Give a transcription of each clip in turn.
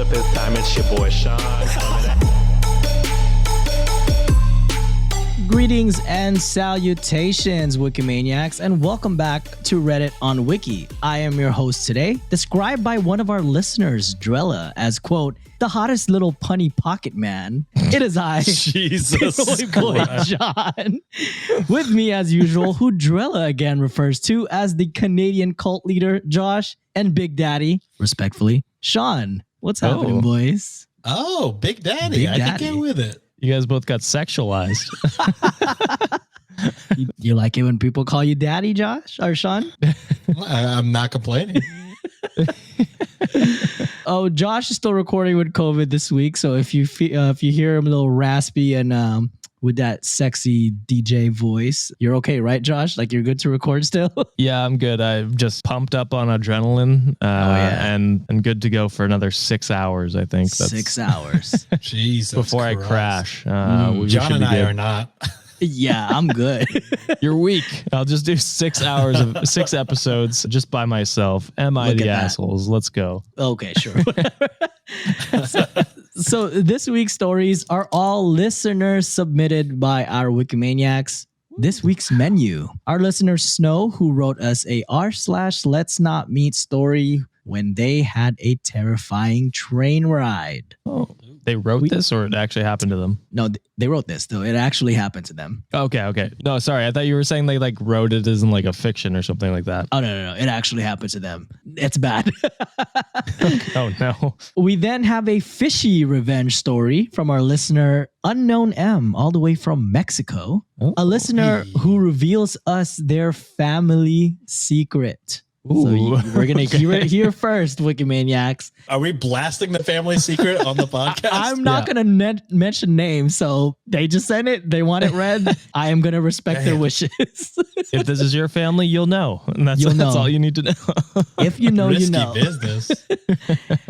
but this time it's your boy Sean. Greetings and salutations, Wikimaniacs, and welcome back to Reddit on Wiki. I am your host today, described by one of our listeners, Drella, as, quote, the hottest little punny pocket man. It is I, Jesus boy John. With me, as usual, who Drella again refers to as the Canadian cult leader, Josh, and Big Daddy, respectfully, Sean. What's happening, boys? Oh, Big Daddy. I can get with it. You guys both got sexualized. You like it when people call you daddy, Josh or Sean? I'm not complaining. Oh, Josh is still recording with COVID this week. So if you hear him a little raspy and with that sexy DJ voice, you're okay, right, Josh? Like you're good to record still? Yeah, I'm good. I'm just pumped up on adrenaline and good to go for another 6 hours, I think. That's 6 hours. Jesus before Christ. I crash. John and I are not. Yeah, I'm good. You're weak. I'll just do 6 hours of 6 episodes just by myself. Am I the assholes? Let's go. Okay, sure. So this week's stories are all listeners submitted by our Wikimaniacs. This week's menu. Our listener Snow, who wrote us a r/let's not meet story when they had a terrifying train ride. Oh, they wrote this or it actually happened to them? No, they wrote this though. It actually happened to them. Okay. No, sorry. I thought you were saying they like wrote it as in like a fiction or something like that. Oh, no. It actually happened to them. It's bad. Oh, no. We then have a Fishy Revenge story from our listener Unknown M, all the way from Mexico. Oh, a listener who reveals us their family secret. Ooh, So we're going to hear it here first, Wikimaniacs. Are we blasting the family secret on the podcast? I'm not going to mention names, so they just sent it. They want it read. I am going to respect their wishes. If this is your family, you'll know. And that's all you need to know. If you know, Risky you know. business.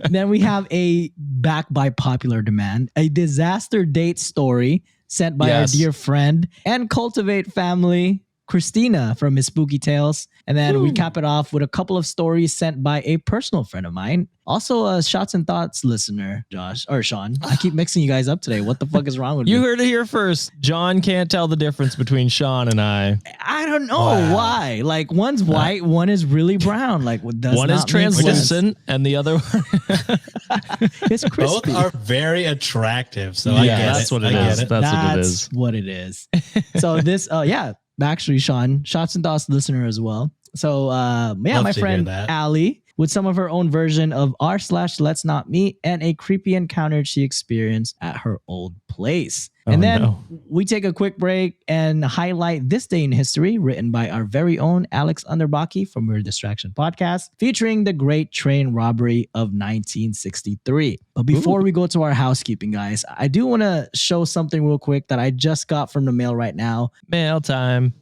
Then we have a back by popular demand, a disaster date story sent by our dear friend and Cultivate family, Christina from Miss Spooky Tales. And then we cap it off with a couple of stories sent by a personal friend of mine. Also a Shots and Thoughts listener, Josh or Sean. I keep mixing you guys up today. What the fuck is wrong with me? You heard it here first. John can't tell the difference between Sean and I. I don't know why. Like one's white, one is really brown. Like what does one is translucent and the other one it's crispy. Both are very attractive. So I get that's it. what it is. That's what it is. So this, actually, Sean, Shots and Thoughts listener as well. So, my friend Allie with some of her own version of r/let's not meet and a creepy encounter she experienced at her old place. And then we take a quick break and highlight This Day in History, written by our very own Alex Underbaki from Weird Distraction Podcast, featuring the Great Train Robbery of 1963. But before we go to our housekeeping, guys, I do want to show something real quick that I just got from the mail right now. Mail time.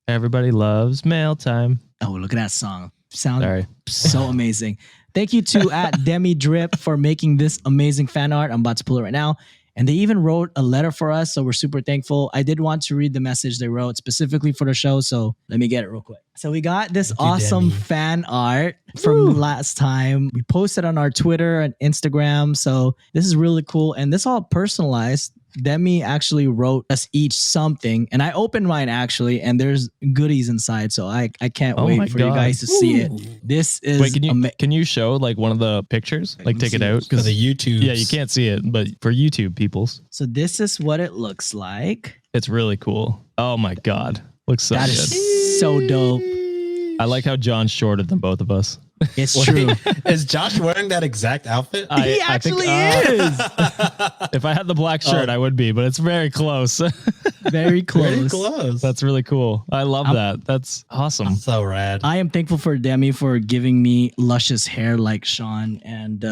Everybody loves mail time. Oh, look at that song. Sound so amazing. Thank you to @DemiDrip for making this amazing fan art. I'm about to pull it right now. And they even wrote a letter for us, so we're super thankful. I did want to read the message they wrote specifically for the show, so let me get it real quick. So we got this awesome fan art from last time. We posted on our Twitter and Instagram, so this is really cool. And this all personalized. Demi actually wrote us each something, and I opened mine actually, and there's goodies inside, so I can't wait for you guys to see it. This is can you show like one of the pictures? Like take it out because the YouTube. Yeah, you can't see it, but for YouTube peoples. So this is what it looks like. It's really cool. Oh my god, looks so good. Is so dope. I like how John's shorter than both of us. It's true. Is Josh wearing that exact outfit? He actually is. If I had the black shirt, I would be, but it's very close. Very close. Very close. That's really cool. I love that. That's awesome. That's so rad. I am thankful for Demi for giving me luscious hair like Sean and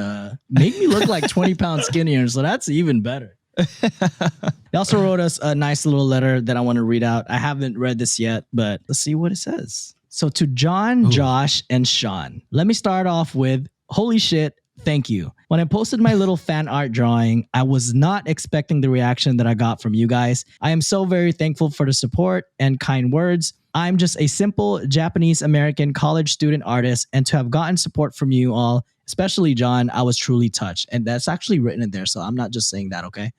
make me look like 20 pounds skinnier. So that's even better. They also wrote us a nice little letter that I want to read out. I haven't read this yet, but let's see what it says. So to John, Josh, and Sean, let me start off with, holy shit, thank you. When I posted my little fan art drawing, I was not expecting the reaction that I got from you guys. I am so very thankful for the support and kind words. I'm just a simple Japanese American college student artist, and to have gotten support from you all especially John, I was truly touched. And that's actually written in there. So I'm not just saying that, okay?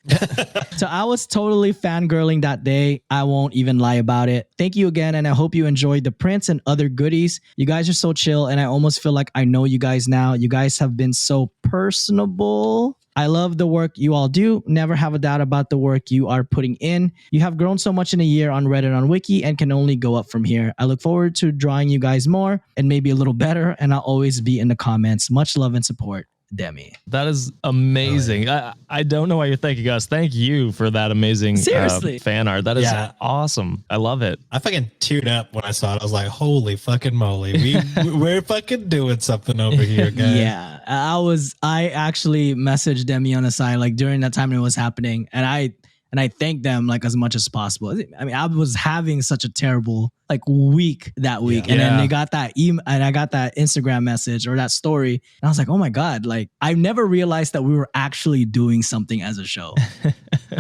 So I was totally fangirling that day. I won't even lie about it. Thank you again. And I hope you enjoyed the prints and other goodies. You guys are so chill. And I almost feel like I know you guys now. You guys have been so personable. I love the work you all do. Never have a doubt about the work you are putting in. You have grown so much in a year on Reddit, on Wiki, and can only go up from here. I look forward to drawing you guys more and maybe a little better, and I'll always be in the comments. Much love and support, Demi. That is amazing. I don't know why you're thanking us. Thank you for that amazing Seriously. fan art. That is awesome. I love it. I fucking teared up when I saw it. I was like, holy fucking moly. We're fucking doing something over here, guys. Yeah, I actually messaged Demi on the side like during that time it was happening, and I thanked them like as much as possible. I mean, I was having such a terrible like week that week, and then they got that email, and I got that Instagram message or that story, and I was like, oh my god, like I never realized that we were actually doing something as a show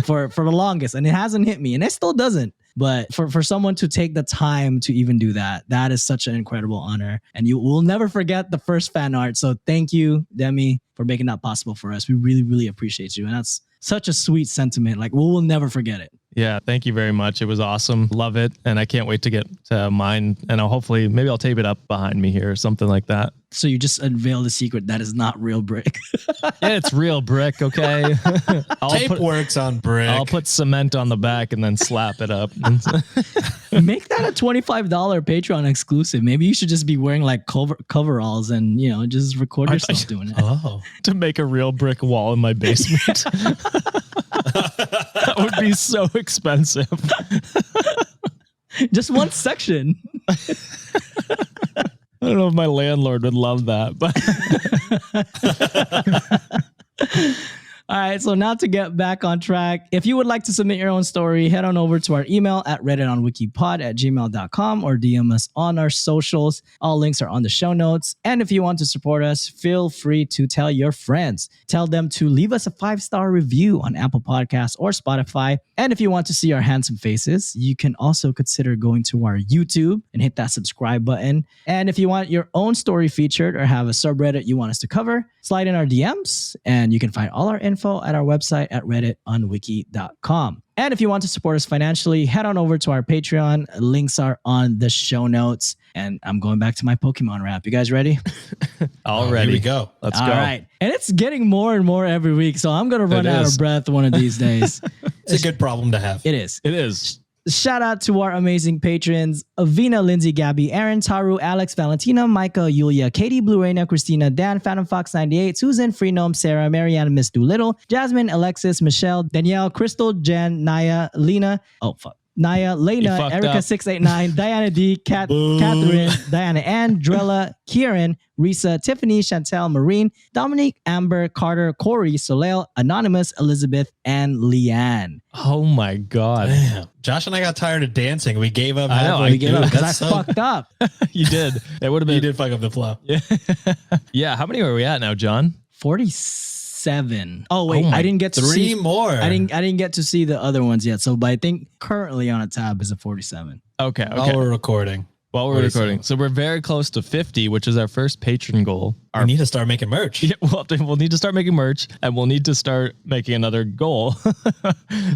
for the longest, and it hasn't hit me, and it still doesn't. But for someone to take the time to even do that, that is such an incredible honor. And you will never forget the first fan art. So thank you, Demi, for making that possible for us. We really, really appreciate you. And that's such a sweet sentiment. Like we'll never forget it. Yeah, thank you very much. It was awesome. Love it. And I can't wait to get to mine. And maybe I'll tape it up behind me here or something like that. So you just unveiled the secret that is not real brick. Yeah, it's real brick, okay? Tape works on brick. I'll put cement on the back and then slap it up. Make that a $25 Patreon exclusive. Maybe you should just be wearing like coveralls and, just record yourself doing it. Oh. To make a real brick wall in my basement. That would be so expensive. Just one section. I don't know if my landlord would love that, but all right, so now to get back on track, if you would like to submit your own story, head on over to our email at redditonwikipod@gmail.com or DM us on our socials. All links are on the show notes. And if you want to support us, feel free to tell your friends. Tell them to leave us a 5-star review on Apple Podcasts or Spotify. And if you want to see our handsome faces, you can also consider going to our YouTube and hit that subscribe button. And if you want your own story featured or have a subreddit you want us to cover, slide in our DMs and you can find all our info at our website at redditonwiki.com. And if you want to support us financially, head on over to our Patreon. Links are on the show notes. And I'm going back to my Pokemon rap. You guys ready? Already. Here we go. Let's go. All right. And it's getting more and more every week. So I'm going to run out of breath one of these days. It's a good problem to have. It is. It is. Shout out to our amazing patrons: Avina, Lindsay, Gabby, Aaron, Taru, Alex, Valentina, Micah, Yulia, Katie, Blue Raina, Christina, Dan, Phantom Fox 98, Susan, Freenome, Sarah, Marianne, Miss Doolittle, Jasmine, Alexis, Michelle, Danielle, Crystal, Jen, Naya, Lena. Oh, fuck. Naya, Lena, Erica 689, Diana D, Catherine, Diana Ann, Drella, Kieran, Risa, Tiffany, Chantel, Marine, Dominique, Amber, Carter, Corey, Soleil, Anonymous, Elizabeth, and Leanne. Oh my God. Damn. Josh and I got tired of dancing. We gave up. We gave up because I fucked up. You did. It would have been. You did fuck up the flow. Yeah. Yeah. How many are we at now, John? 47. Oh wait, I didn't get to see 3 more. I didn't get to see the other ones yet. So, but I think currently on a tab is a 47. Okay. While we're recording. So we're very close to 50, which is our first patron goal. We need to start making merch. Yeah, we'll need to start making merch, and we'll need to start making another goal.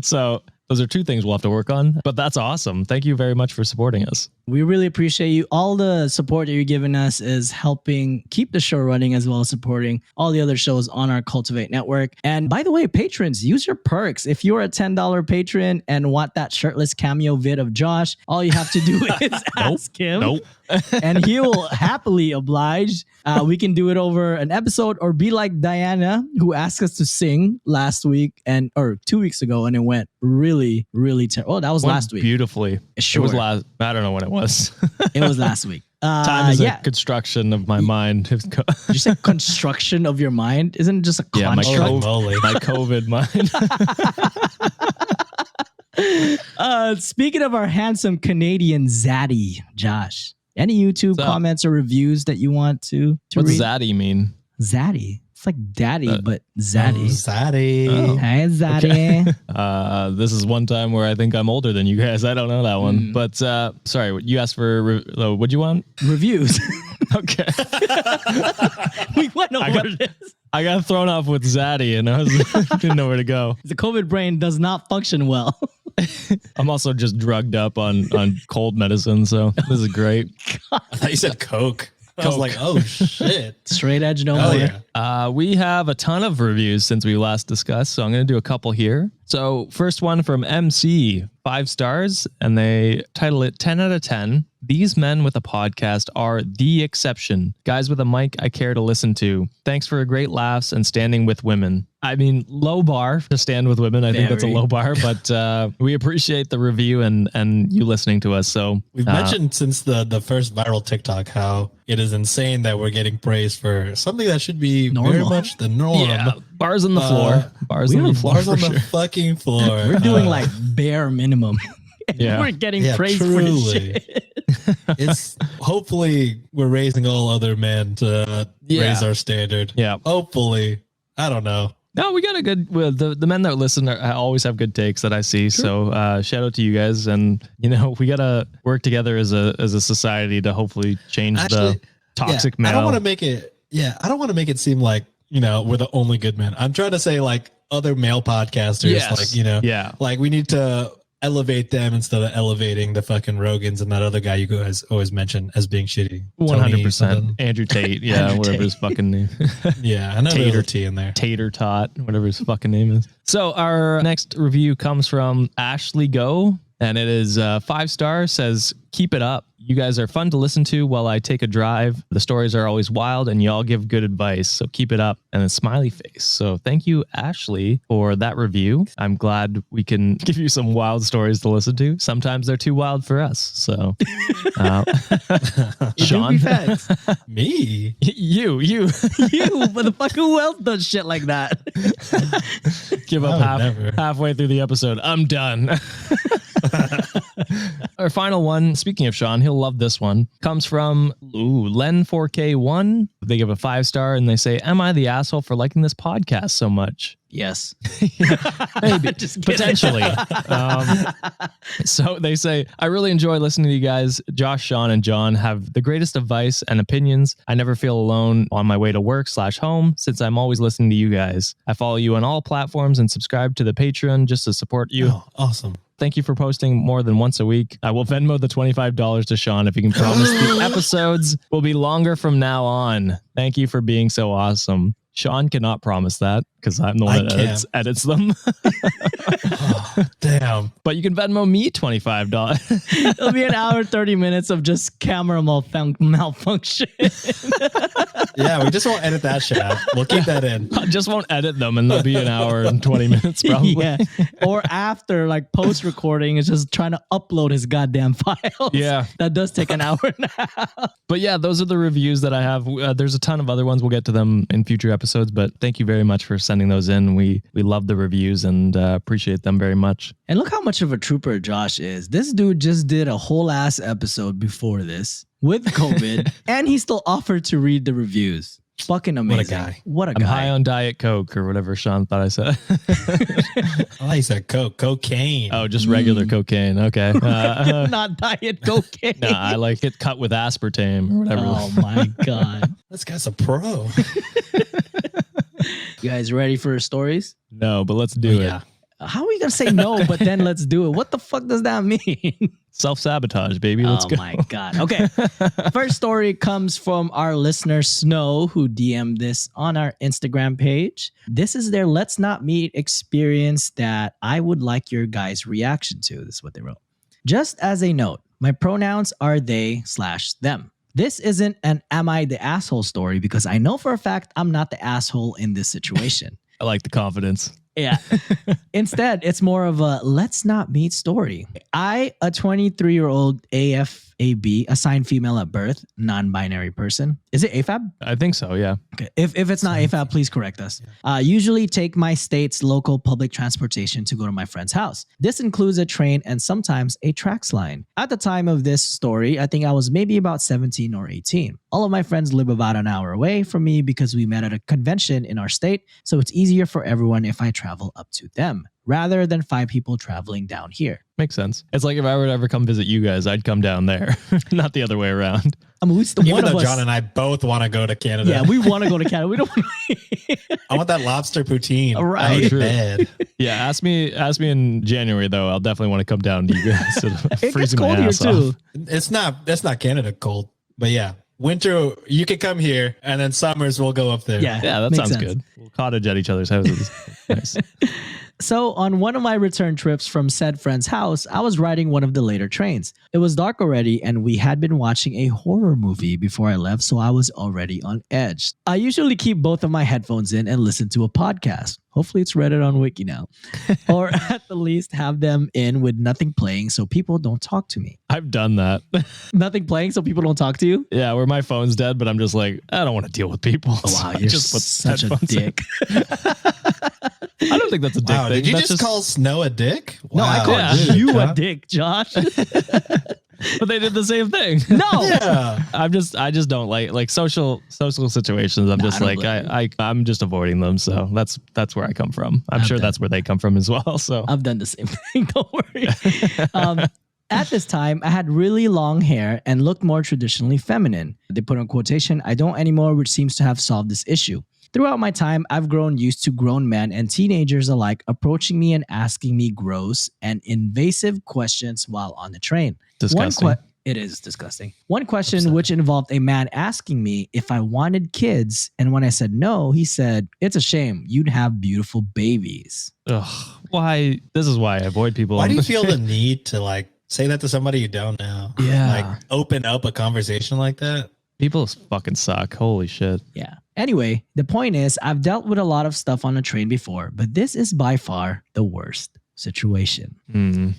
So those are 2 things we'll have to work on, but that's awesome. Thank you very much for supporting us. We really appreciate you. All the support that you're giving us is helping keep the show running, as well as supporting all the other shows on our Cultivate network. And by the way, patrons, use your perks. If you're a $10 patron and want that shirtless cameo vid of Josh, all you have to do is ask him. And he will happily oblige. We can do it over an episode, or be like Diana, who asked us to sing last week or 2 weeks ago, and it went really, really terrible. Oh, that was last week. Beautifully. Sure. It was last. I don't know when it was. It was last week. Time is a construction of my mind. Did you say construction of your mind? Isn't it just a construct? My COVID mind. Speaking of our handsome Canadian Zaddy, Josh, any YouTube comments or reviews that you want to What's read? Zaddy mean? Zaddy. It's like daddy, but Zaddy. Zaddy. Oh. Hey, Zaddy. Okay. This is one time where I think I'm older than you guys. I don't know that one. But sorry, you asked for, what'd you want? Reviews. Okay. We went over this. I got thrown off with Zaddy and I didn't know where to go. The COVID brain does not function well. I'm also just drugged up on cold medicine, so this is great. I thought you said Coke. I was like, oh shit. Straight edge, no Oh more. yeah. We have a ton of reviews since we last discussed, so I'm going to do a couple here. So first one from MC, 5 stars, and they title it 10 out of 10. These men with a podcast are the exception. Guys with a mic I care to listen to. Thanks for a great laughs and standing with women. I mean, low bar to stand with women. I think that's a low bar, but we appreciate the review and you listening to us. So we've mentioned since the first viral TikTok how it is insane that we're getting praise for something that should be very much the norm. Yeah, bars on the floor. Bars on the floor. Bars on the fucking floor. We're doing like bare minimum. Yeah. We're getting praise for this shit. It's hopefully we're raising all other men to raise our standard. Yeah. Hopefully. I don't know. No, we got a good. Well, the men that listen always have good takes that I see. True. So shout out to you guys, and we gotta work together as a society to hopefully change the toxic male. I don't want to make it. Yeah, I don't want to make it seem like we're the only good men. I'm trying to say like other male podcasters, like we need to elevate them instead of elevating the fucking Rogans and that other guy you guys always mention as being shitty. 100%. Andrew Tate. Yeah, whatever his fucking name. Yeah, I know there's a T in there. Tater Tot, whatever his fucking name is. So our next review comes from Ashley Go, and it is 5 stars, says, keep it up. You guys are fun to listen to while I take a drive. The stories are always wild and y'all give good advice. So keep it up. And a smiley face. So thank you, Ashley, for that review. I'm glad we can give you some wild stories to listen to. Sometimes they're too wild for us. So Sean, me, you, motherfucker, who else does shit like that? Give up halfway through the episode. I'm done. Our final one, speaking of Sean, he'll love this one, comes from Len4K1. They give a 5 star and they say, am I the asshole for liking this podcast so much? Yes. Maybe. Potentially. So they say, I really enjoy listening to you guys. Josh, Sean, and John have the greatest advice and opinions. I never feel alone on my way to work/home since I'm always listening to you guys. I follow you on all platforms and subscribe to the Patreon just to support you. Oh, awesome. Thank you for posting more than once a week. I will Venmo the $25 to Sean if you can promise the episodes will be longer from now on. Thank you for being so awesome. Sean cannot promise that because I'm the one that edits them. Oh, damn. But you can Venmo me $25. It'll be an hour, 30 minutes of just camera malfunction. Yeah, we just won't edit that shit out. We'll keep that in. I just won't edit them and they'll be an hour and 20 minutes probably. Yeah. Or after like post recording is just trying to upload his goddamn files. Yeah. That does take an hour and a half. But yeah, those are the reviews that I have. There's a ton of other ones. We'll get to them in future episodes, but thank you very much for sending those in. We love the reviews and appreciate them very much. And look how much of a trooper Josh is. This dude just did a whole ass episode before this with COVID and he still offered to read the reviews. Fucking amazing. What a guy. I'm high on Diet Coke or whatever Sean thought I said. Oh, he said cocaine. Oh, just regular cocaine. Okay. Not Diet Cocaine. No, I like it cut with aspartame or whatever. Oh my God. This guy's a pro. You guys ready for stories? No, but let's do it. How are we going to say no, but then let's do it? What the fuck does that mean? Self-sabotage, baby. Let's go. Oh my God. Okay. First story comes from our listener Snow, who DM'd this on our Instagram page. This is their Let's Not Meet experience that I would like your guys' reaction to. This is what they wrote. Just as a note, my pronouns are they/them. This isn't an am I the asshole story because I know for a fact I'm not the asshole in this situation. I like the confidence. Yeah. Instead, it's more of a let's not meet story. I, a 23-year-old AFAB, assigned female at birth, non-binary person. Is it AFAB? I think so, yeah. Okay. If it's not AFAB, please correct us. Usually take my state's local public transportation to go to my friend's house. This includes a train and sometimes a TRAX line. At the time of this story, I think I was maybe about 17 or 18. All of my friends live about an hour away from me because we met at a convention in our state, so it's easier for everyone if I travel travel up to them rather than 5 people traveling down here. Makes sense. It's like if I were to ever come visit you guys, I'd come down there, not the other way around. I mean, even though John and I both want to go to Canada. Yeah, we want to go to Canada. We don't want to. I want that lobster poutine. Right. Bad. Yeah, ask me in January though. I'll definitely want to come down to you guys. It gets cold here too. That's not Canada cold, but yeah. Winter, you can come here, and then summers we'll go up there. Yeah, that sounds good. We'll cottage at each other's houses. Nice. So on one of my return trips from said friend's house, I was riding one of the later trains. It was dark already and we had been watching a horror movie before I left, so I was already on edge. I usually keep both of my headphones in and listen to a podcast. Hopefully it's Reddit on Wiki now. Or at the least have them in with nothing playing so people don't talk to me. I've done that. Nothing playing so people don't talk to you? Yeah, where my phone's dead, but I'm just like, I don't want to deal with people. Oh, wow, you're just such a dick. I don't think that's a dick thing. Did you just call Snow a dick? Wow. No, I called you a dick, Josh. But they did the same thing. No. Yeah. I just don't like social situations. I'm just avoiding them. So that's where I come from. I'm sure that's where they come from as well. So I've done the same thing. Don't worry. At this time, I had really long hair and looked more traditionally feminine. They put in quotation, I don't anymore, which seems to have solved this issue. Throughout my time, I've grown used to grown men and teenagers alike approaching me and asking me gross and invasive questions while on the train. Disgusting. It is disgusting. One question which involved a man asking me if I wanted kids, and when I said no, he said, it's a shame. You'd have beautiful babies. Ugh. Why? This is why I avoid people. Why do you feel the need to say that to somebody you don't know? Yeah. Open up a conversation like that? People fucking suck. Holy shit. Yeah. Anyway, the point is, I've dealt with a lot of stuff on a train before, but this is by far the worst situation.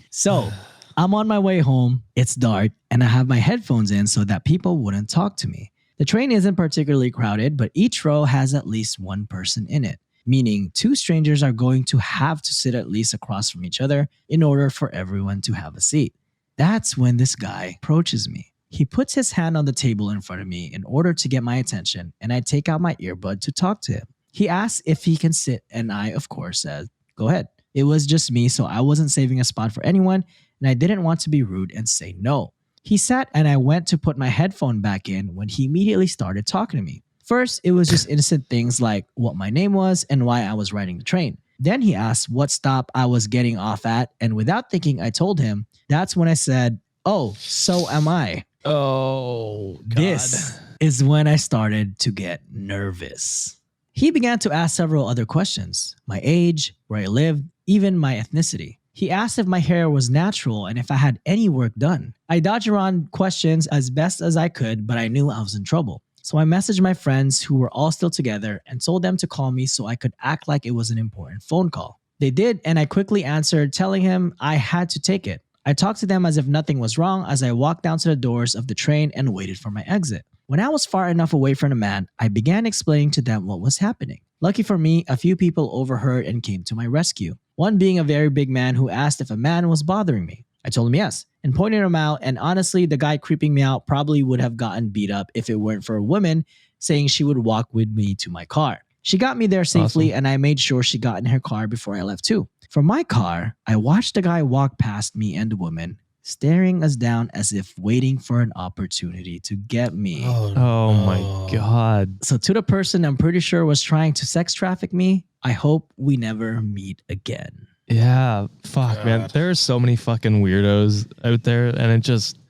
So I'm on my way home. It's dark and I have my headphones in so that people wouldn't talk to me. The train isn't particularly crowded, but each row has at least one person in it, meaning 2 strangers are going to have to sit at least across from each other in order for everyone to have a seat. That's when this guy approaches me. He puts his hand on the table in front of me in order to get my attention, and I take out my earbud to talk to him. He asks if he can sit, and I, of course, said, go ahead. It was just me, so I wasn't saving a spot for anyone, and I didn't want to be rude and say no. He sat, and I went to put my headphone back in when he immediately started talking to me. First, it was just innocent things like what my name was and why I was riding the train. Then he asked what stop I was getting off at, and without thinking, I told him. That's when I said, oh, so am I. Oh, God. This is when I started to get nervous. He began to ask several other questions. My age, where I lived, even my ethnicity. He asked if my hair was natural and if I had any work done. I dodged around questions as best as I could, but I knew I was in trouble. So I messaged my friends who were all still together and told them to call me so I could act like it was an important phone call. They did, and I quickly answered, telling him I had to take it. I talked to them as if nothing was wrong as I walked down to the doors of the train and waited for my exit. When I was far enough away from the man, I began explaining to them what was happening. Lucky for me, a few people overheard and came to my rescue. One being a very big man who asked if a man was bothering me. I told him yes, and pointed him out, and honestly, the guy creeping me out probably would have gotten beat up if it weren't for a woman saying she would walk with me to my car. She got me there safely, awesome. And I made sure she got in her car before I left too. From my car, I watched the guy walk past me and the woman, staring us down as if waiting for an opportunity to get me. Oh my God. So to the person I'm pretty sure was trying to sex traffic me, I hope we never meet again. Yeah, fuck, man. There are so many fucking weirdos out there, and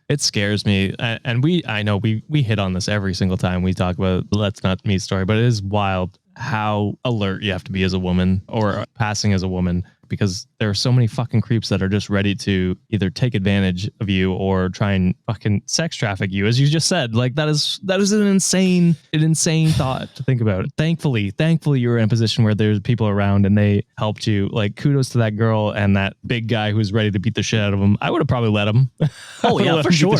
it scares me. And I know we hit on this every single time we talk about the Let's Not Meet story, but it is wild how alert you have to be as a woman or passing as a woman, because there are so many fucking creeps that are just ready to either take advantage of you or try and fucking sex traffic you, as you just said. Like that is an insane thought to think about. Thankfully you were in a position where there's people around and they helped you. Like kudos to that girl and that big guy who's ready to beat the shit out of him. I would have probably let him. Oh yeah, for sure.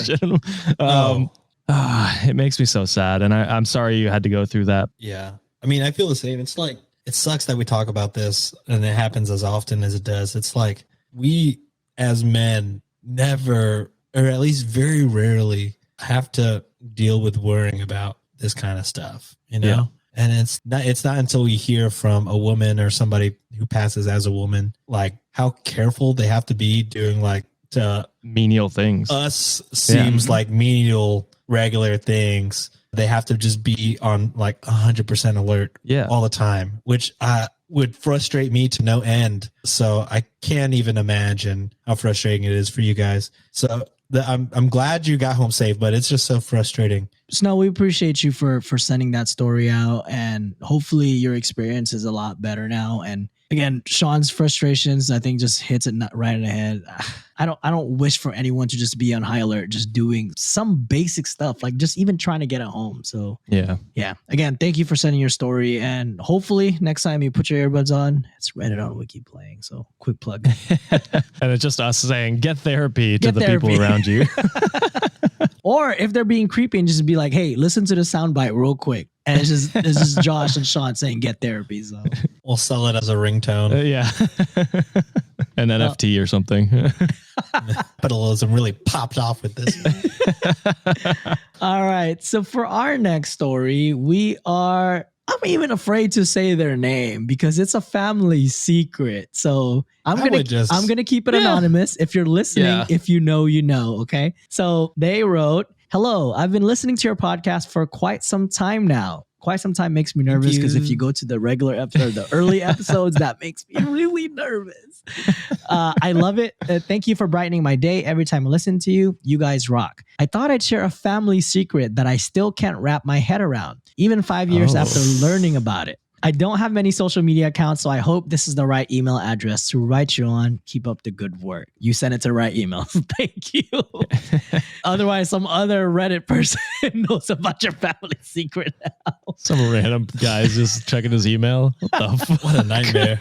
It makes me so sad, and I'm sorry you had to go through that. Yeah. I mean, I feel the same. It's like, it sucks that we talk about this and it happens as often as it does. It's like we as men never, or at least very rarely, have to deal with worrying about this kind of stuff, you know? And it's not until we hear from a woman or somebody who passes as a woman, like how careful they have to be doing like menial things. Us seems like menial regular things. They have to just be on like 100% alert all the time, which would frustrate me to no end. So I can't even imagine how frustrating it is for you guys. So I'm glad you got home safe, but it's just so frustrating. Snow, we appreciate you for sending that story out, and hopefully your experience is a lot better now. And again, Sean's frustrations, I think, just hits it right in the head. I don't wish for anyone to just be on high alert, just doing some basic stuff, like just even trying to get it home. So yeah. Again, thank you for sending your story, and hopefully next time you put your earbuds on, it's Reddit on Wiki playing. So quick plug. And it's just us saying, get therapy to the people around you. Or if they're being creepy, and just be like, hey, listen to the soundbite real quick. And it's just Josh and Sean saying get therapy. So we'll sell it as a ringtone. An NFT or something. Capitalism really popped off with this. All right. So for our next story, I'm even afraid to say their name because it's a family secret. So I'm gonna keep it anonymous. If you're listening, if you know, you know. Okay. So they wrote, "Hello, I've been listening to your podcast for quite some time now." Quite some time makes me nervous because if you go to the regular episode, the early episodes, that makes me really nervous. I love it. Thank you for brightening my day every time I listen to you. You guys rock. I thought I'd share a family secret that I still can't wrap my head around, even 5 years after learning about it. I don't have many social media accounts, so I hope this is the right email address to write you on. Keep up the good work. You sent it to the right email. Thank you. Otherwise, some other Reddit person knows about your family secret now. Some random guy's just checking his email. What the What a nightmare.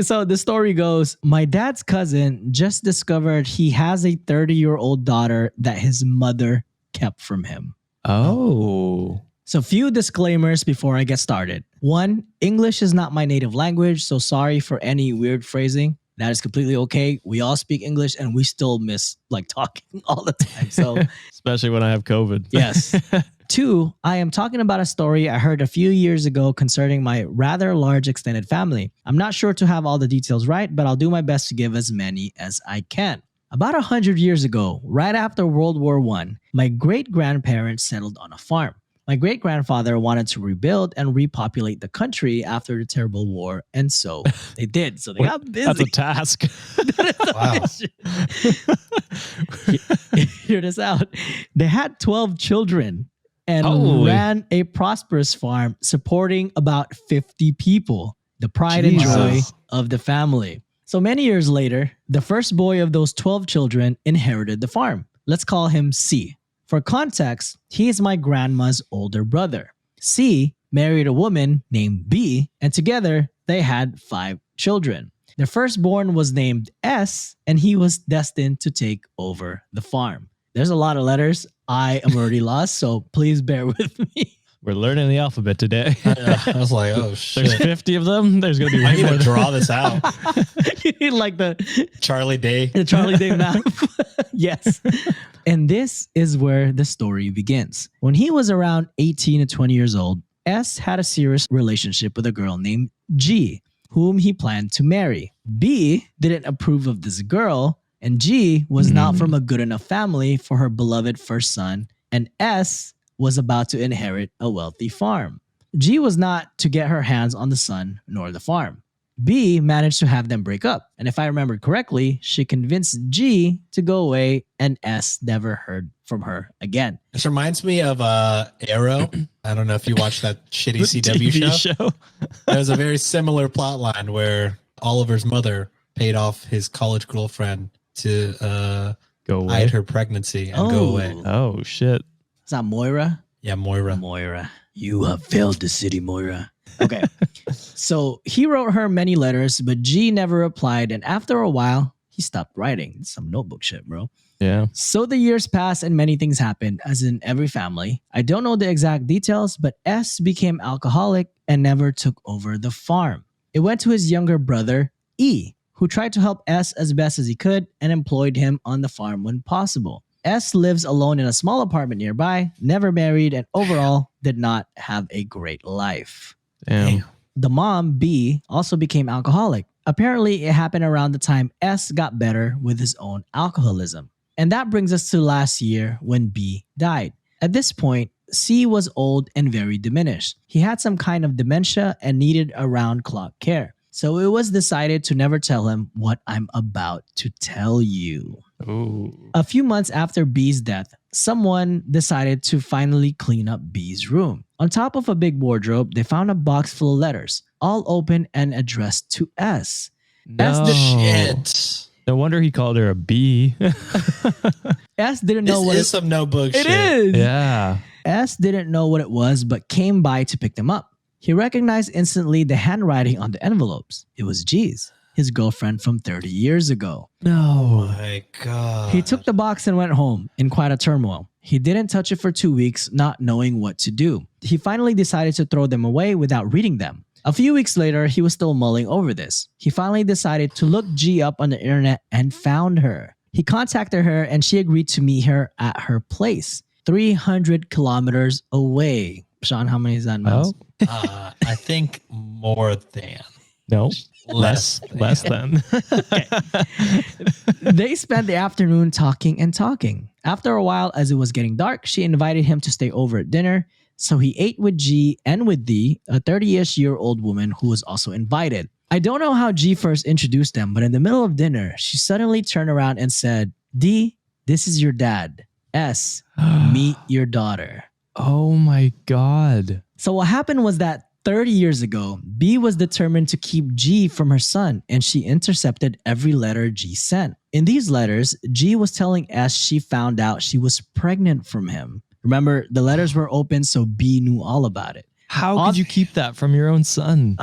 So the story goes, my dad's cousin just discovered he has a 30-year-old daughter that his mother kept from him. Oh. So few disclaimers before I get started. 1, English is not my native language, so sorry for any weird phrasing. That is completely okay. We all speak English and we still miss like talking all the time. So especially when I have COVID. Yes. 2, I am talking about a story I heard a few years ago concerning my rather large extended family. I'm not sure to have all the details right, but I'll do my best to give as many as I can. About 100 years ago, right after World War I, my great-grandparents settled on a farm. My great-grandfather wanted to rebuild and repopulate the country after the terrible war, and so they did. So they got busy. That's a task. Wow. Hear this out. They had 12 children and ran a prosperous farm supporting about 50 people, the pride and joy of the family. So many years later, the first boy of those 12 children inherited the farm. Let's call him C. For context, he is my grandma's older brother. C married a woman named B, and together they had 5 children. Their firstborn was named S, and he was destined to take over the farm. There's a lot of letters. I am already lost, so please bear with me. We're learning the alphabet today. I was like, oh shit. There's 50 of them. There's going to be I way need more. to draw this out. You need like the Charlie Day map. Yes. And this is where the story begins. When he was around 18 to 20 years old, S had a serious relationship with a girl named G, whom he planned to marry. B didn't approve of this girl, and G was not from a good enough family for her beloved first son, and S was about to inherit a wealthy farm. G was not to get her hands on the son nor the farm. B managed to have them break up, and if I remember correctly, she convinced G to go away, and S never heard from her again. This reminds me of Arrow. I don't know if you watched that shitty CW show. There was a very similar plot line where Oliver's mother paid off his college girlfriend to hide her pregnancy and go away. Oh, shit. Is that Moira? Yeah, Moira. Moira. You have failed the city, Moira. Okay. So he wrote her many letters, but G never replied. And after a while, he stopped writing. It's some notebook shit, bro. Yeah. So the years passed and many things happened, as in every family. I don't know the exact details, but S became alcoholic and never took over the farm. It went to his younger brother, E, who tried to help S as best as he could and employed him on the farm when possible. S lives alone in a small apartment nearby, never married, and overall did not have a great life. Damn. The mom, B, also became alcoholic. Apparently, it happened around the time S got better with his own alcoholism. And that brings us to last year when B died. At this point, C was old and very diminished. He had some kind of dementia and needed around-clock care. So it was decided to never tell him what I'm about to tell you. Ooh. A few months after B's death, someone decided to finally clean up B's room. On top of a big wardrobe, they found a box full of letters, all open and addressed to S. No. Shit. No wonder he called her a B. S didn't know what it is. Some notebook shit. It is. Yeah. S didn't know what it was, but came by to pick them up. He recognized instantly the handwriting on the envelopes. It was G's, his girlfriend from 30 years ago. No. Oh my God. He took the box and went home in quite a turmoil. He didn't touch it for 2 weeks, not knowing what to do. He finally decided to throw them away without reading them. A few weeks later, he was still mulling over this. He finally decided to look G up on the internet and found her. He contacted her and she agreed to meet her at her place, 300 kilometers away. Sean, how many is that? Oh. I think more than. No. Less than. They spent the afternoon talking and talking. After a while, as it was getting dark, she invited him to stay over at dinner. So he ate with G and with D, a 30-ish-year-old woman who was also invited. I don't know how G first introduced them, but in the middle of dinner, she suddenly turned around and said, D, this is your dad. S, meet your daughter. Oh my God. So what happened was that 30 years ago, B was determined to keep G from her son, and she intercepted every letter G sent. In these letters, G was telling S she found out she was pregnant from him. Remember, the letters were open, so B knew all about it. How could you keep that from your own son?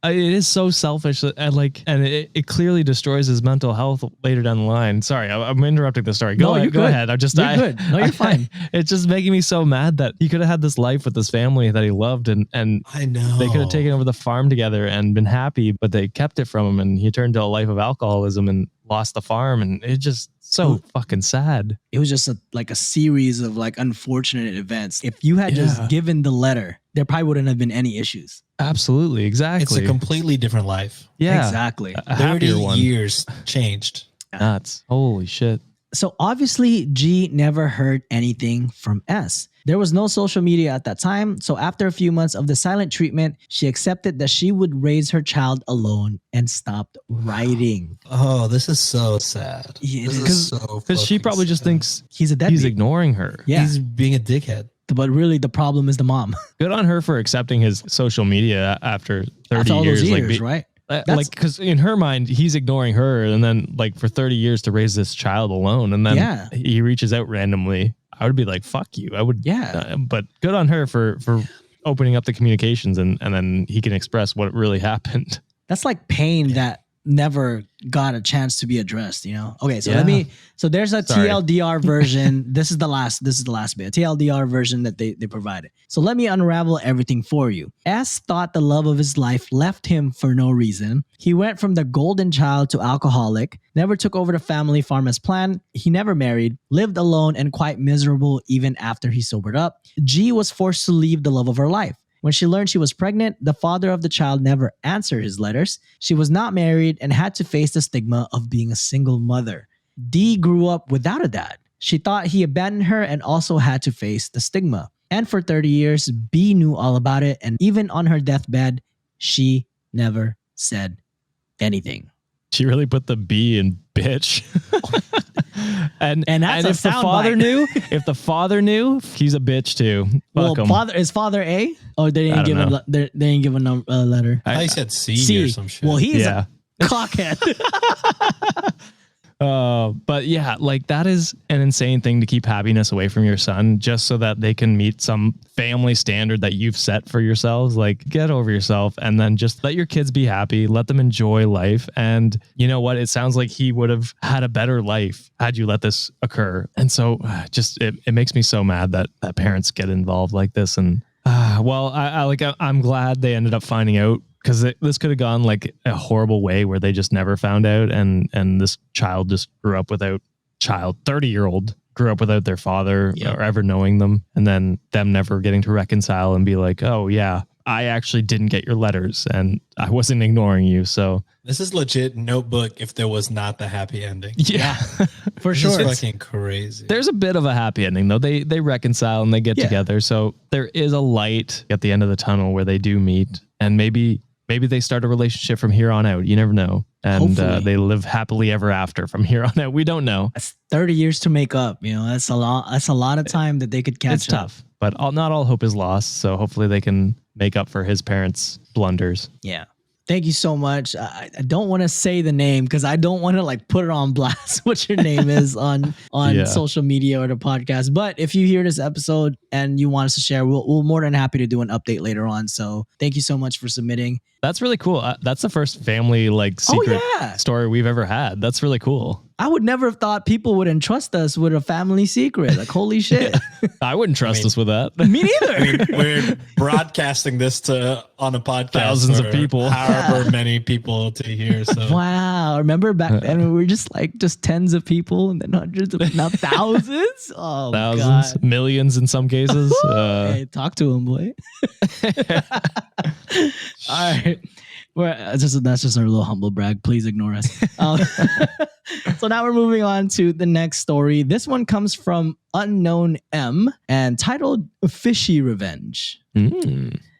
It is so selfish, and it clearly destroys his mental health later down the line. Sorry, I'm interrupting the story. Go ahead. You're good. No, you're fine. It's just making me so mad that he could have had this life with this family that he loved, and I know they could have taken over the farm together and been happy, but they kept it from him, and he turned to a life of alcoholism and lost the farm, and it just so fucking sad. It was just a series of unfortunate events. If you had just given the letter, there probably wouldn't have been any issues. Absolutely, exactly. It's a completely different life. Yeah, exactly. 30 years changed. Nuts. Holy shit. So obviously, G never heard anything from S. There was no social media at that time, so after a few months of the silent treatment, she accepted that she would raise her child alone and stopped writing. Oh, this is so sad. Yeah, because she probably just thinks he's a deadbeat. He's ignoring her. Yeah. He's being a dickhead. But really, the problem is the mom. Good on her for accepting his social media after 30 all years. Those years, right? Because in her mind, he's ignoring her, and then for 30 years to raise this child alone, and then he reaches out randomly. I would be like, fuck you. I would. Yeah. But good on her for opening up the communications, and then he can express what really happened. That's like pain that never got a chance to be addressed, Okay, so so there's a TLDR version. This is the last bit. TLDR version that they provided. So let me unravel everything for you. S thought the love of his life left him for no reason. He went from the golden child to alcoholic, never took over the family farm as planned. He never married, lived alone and quite miserable even after he sobered up. G was forced to leave the love of her life. When she learned she was pregnant, the father of the child never answered his letters. She was not married and had to face the stigma of being a single mother. D grew up without a dad. She thought he abandoned her and also had to face the stigma. And for 30 years, B knew all about it. And even on her deathbed, she never said anything. She really put the B in bitch. and that's if the father knew, he's a bitch too. Well, is father A? Or they didn't give a letter. I said C or some shit. Well, he's a cockhead. But yeah, that is an insane thing to keep happiness away from your son just so that they can meet some family standard that you've set for yourselves. Get over yourself and then just let your kids be happy, let them enjoy life. And you know what? It sounds like he would have had a better life had you let this occur. And so it makes me so mad that parents get involved like this. And I'm glad they ended up finding out, because this could have gone a horrible way where they just never found out, and this child just grew up without 30-year-old grew up without their father or ever knowing them, and then them never getting to reconcile and be like, oh yeah, I actually didn't get your letters and I wasn't ignoring you. So this is legit Notebook if there was not the happy ending. Yeah, for sure. It's fucking crazy. There's a bit of a happy ending though. They reconcile and they get together. So there is a light at the end of the tunnel where they do meet, and maybe they start a relationship from here on out. You never know. And they live happily ever after from here on out. We don't know. That's 30 years to make up. That's a lot. That's a lot of time that they could catch up. It's tough, but not all hope is lost. So hopefully they can make up for his parents' blunders. Yeah. Thank you so much. I don't want to say the name because I don't want to like put it on blast what your name is on social media or the podcast. But if you hear this episode and you want us to share, we'll more than happy to do an update later on. So thank you so much for submitting. That's really cool. That's the first family secret story we've ever had. That's really cool. I would never have thought people would entrust us with a family secret. Like, holy shit. I wouldn't trust us with that. Me neither. We're broadcasting this on a podcast. Thousands of people. However many people to hear. So. Wow. Remember back then we were just tens of people and then hundreds of, now thousands? Oh, thousands, God. Millions in some cases. Hey, talk to him, boy. All right. That's just our little humble brag. Please ignore us. So now we're moving on to the next story. This one comes from Unknown M and titled Fishy Revenge.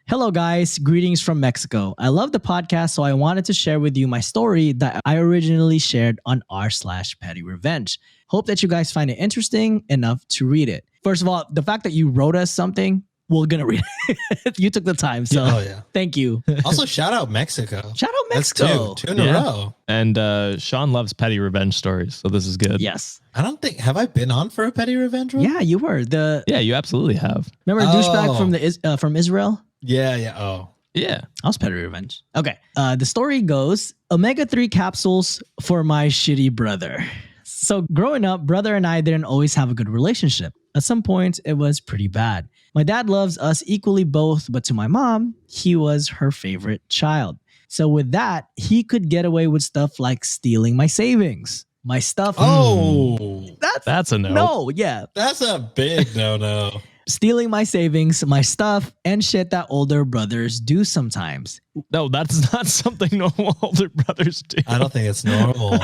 Hello, guys. Greetings from Mexico. I love the podcast, so I wanted to share with you my story that I originally shared on r/Petty Revenge. Hope that you guys find it interesting enough to read it. First of all, the fact that you wrote us something, we're going to read it. You took the time, so thank you. Also, shout out Mexico. Shout out Mexico. That's two in a row. And Sean loves petty revenge stories, so this is good. Yes. I don't think, have I been on for a petty revenge one? Yeah, you were. Yeah, you absolutely have. Remember the douchebag from Israel? Yeah. Oh. Yeah. I was petty revenge. Okay. The story goes, omega-3 capsules for my shitty brother. So growing up, brother and I didn't always have a good relationship. At some point, it was pretty bad. My dad loves us equally both, but to my mom, he was her favorite child. So with that, he could get away with stuff like stealing my savings. My stuff. Oh. That's a no. No, yeah. That's a big no. Stealing my savings, my stuff, and shit that older brothers do sometimes. No, that's not something normal older brothers do. I don't think it's normal.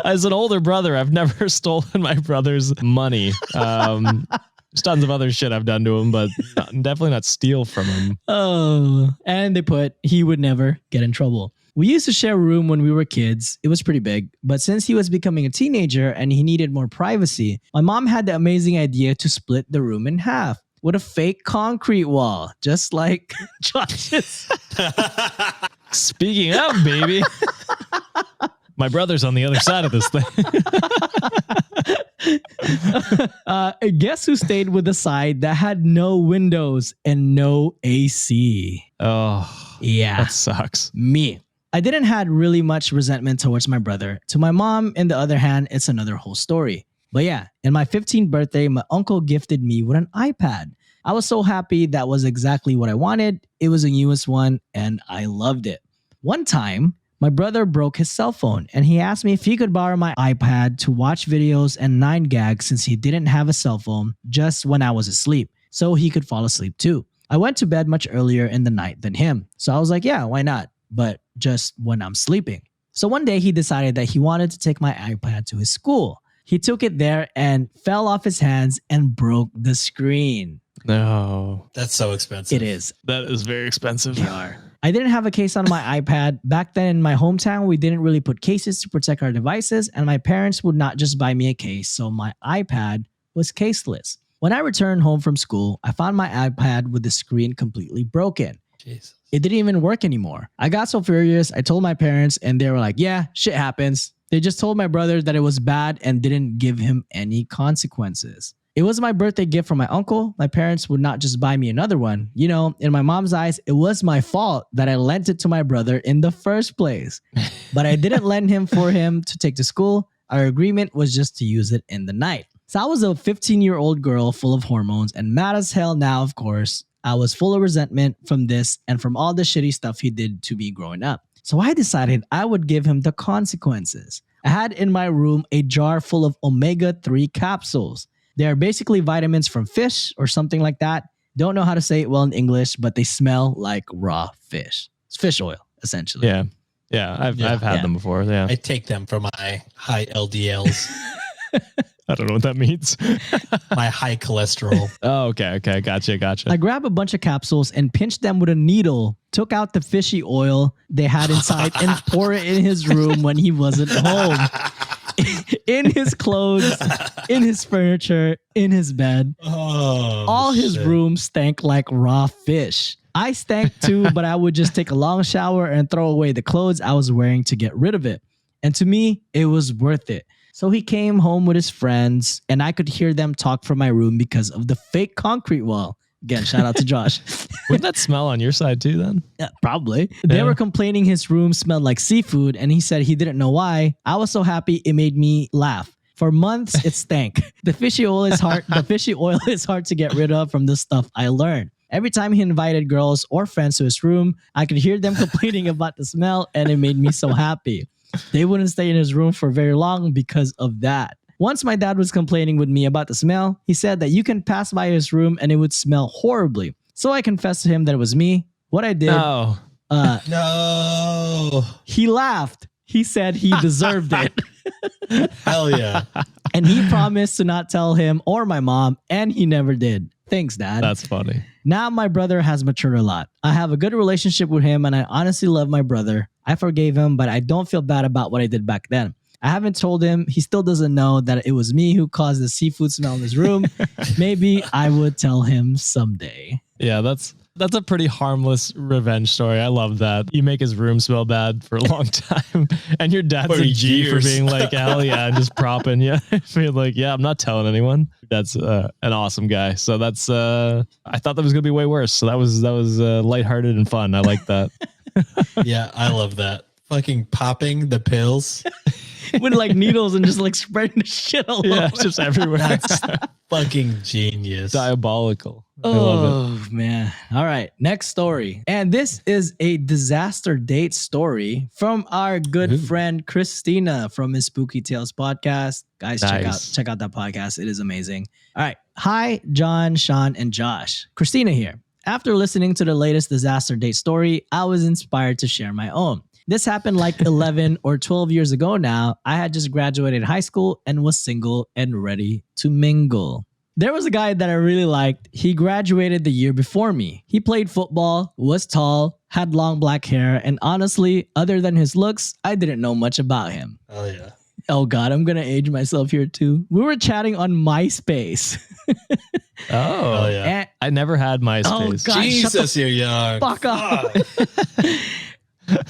As an older brother, I've never stolen my brother's money. There's tons of other shit I've done to him, but definitely not steal from him. Oh, and they put, he would never get in trouble. We used to share a room when we were kids. It was pretty big, but since he was becoming a teenager and he needed more privacy, my mom had the amazing idea to split the room in half with a fake concrete wall, just like Josh's. Speaking of, baby, my brother's on the other side of this thing. Guess who stayed with the side that had no windows and no AC? Oh, yeah. That sucks. Me. I didn't had really much resentment towards my brother. To my mom, on the other hand, it's another whole story. But yeah, in my 15th birthday, my uncle gifted me with an iPad. I was so happy. That was exactly what I wanted. It was the newest one and I loved it. One time, my brother broke his cell phone and he asked me if he could borrow my iPad to watch videos and 9gag since he didn't have a cell phone just when I was asleep, so he could fall asleep too. I went to bed much earlier in the night than him, so I was like, yeah, why not? But just when I'm sleeping. So one day he decided that he wanted to take my iPad to his school. He took it there and fell off his hands and broke the screen. No. That's so expensive. It is. That is very expensive. They are. I didn't have a case on my iPad. Back then in my hometown, we didn't really put cases to protect our devices, and my parents would not just buy me a case, so my iPad was caseless. When I returned home from school, I found my iPad with the screen completely broken. Jesus. It didn't even work anymore. I got so furious, I told my parents, and they were like, yeah, shit happens. They just told my brother that it was bad and didn't give him any consequences. It was my birthday gift from my uncle. My parents would not just buy me another one. You know, in my mom's eyes, it was my fault that I lent it to my brother in the first place. But I didn't lend him for him to take to school. Our agreement was just to use it in the night. So I was a 15-year-old girl full of hormones and mad as hell now, of course. I was full of resentment from this and from all the shitty stuff he did to me growing up. So I decided I would give him the consequences. I had in my room a jar full of omega-3 capsules. They are basically vitamins from fish or something like that. Don't know how to say it well in English, but they smell like raw fish. It's fish oil, essentially. Yeah. Yeah, I've had them before. Yeah. I take them for my high LDLs. I don't know what that means. My high cholesterol. Oh, okay. Gotcha. I grabbed a bunch of capsules and pinched them with a needle, took out the fishy oil they had inside and poured it in his room when he wasn't home. In his clothes, in his furniture, in his bed. All his room stank like raw fish. I stank too, but I would just take a long shower and throw away the clothes I was wearing to get rid of it. And to me, it was worth it. So he came home with his friends, and I could hear them talk from my room because of the fake concrete wall. Again, shout out to Josh. Wouldn't that smell on your side too then? Yeah, probably. They were complaining his room smelled like seafood, and he said he didn't know why. I was so happy it made me laugh. For months, it stank. The fishy oil is hard. The fishy oil is hard to get rid of from the stuff I learned. Every time he invited girls or friends to his room, I could hear them complaining about the smell, and it made me so happy. They wouldn't stay in his room for very long because of that. Once my dad was complaining with me about the smell, he said that you can pass by his room and it would smell horribly. So I confessed to him that it was me. What I did. No. No. He laughed. He said he deserved it. Hell yeah. And he promised to not tell him or my mom, and he never did. Thanks, Dad. That's funny. Now my brother has matured a lot. I have a good relationship with him, and I honestly love my brother. I forgave him, but I don't feel bad about what I did back then. I haven't told him. He still doesn't know that it was me who caused the seafood smell in his room. Maybe I would tell him someday. Yeah, that's a pretty harmless revenge story. I love that. You make his room smell bad for a long time, and your dad's a G for being like, hell yeah, and just propping you. Being like, yeah, I'm not telling anyone. That's an awesome guy. So that's I thought that was gonna be way worse. So that was lighthearted and fun. I like that. Yeah, I love that. Fucking popping the pills. With like needles and just like spreading the shit all over. Just everywhere. That's fucking genius. Diabolical. I Oh, love it. man. All right. Next story. And this is a disaster date story from our good friend Christina from his Spooky Tales podcast. Guys, check out that podcast. It is amazing. All right. Hi, John, Sean, and Josh. Christina here. After listening to the latest disaster date story, I was inspired to share my own. This happened like 11 or 12 years ago now. I had just graduated high school and was single and ready to mingle. There was a guy that I really liked. He graduated the year before me. He played football, was tall, had long black hair, and honestly, other than his looks, I didn't know much about him. Oh, yeah. Oh, God, I'm going to age myself here too. We were chatting on MySpace. Oh, yeah. I never had MySpace. Oh, God, Jesus, you're young. Fuck up.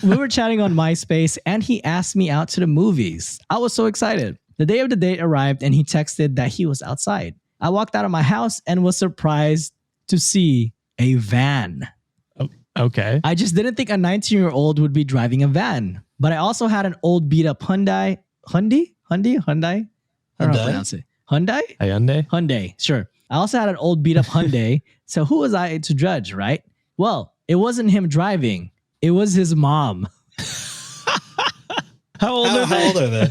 We were chatting on MySpace and he asked me out to the movies. I was so excited. The day of the date arrived and he texted that he was outside. I walked out of my house and was surprised to see a van. Oh, okay. I just didn't think a 19-year-old would be driving a van. But I also had an old beat up Hyundai. Hyundai? I don't know how to pronounce it. Hyundai? Hyundai? Hyundai, sure. I also had an old beat up Hyundai. So who was I to judge, right? Well, it wasn't him driving. It was his mom. How old are they?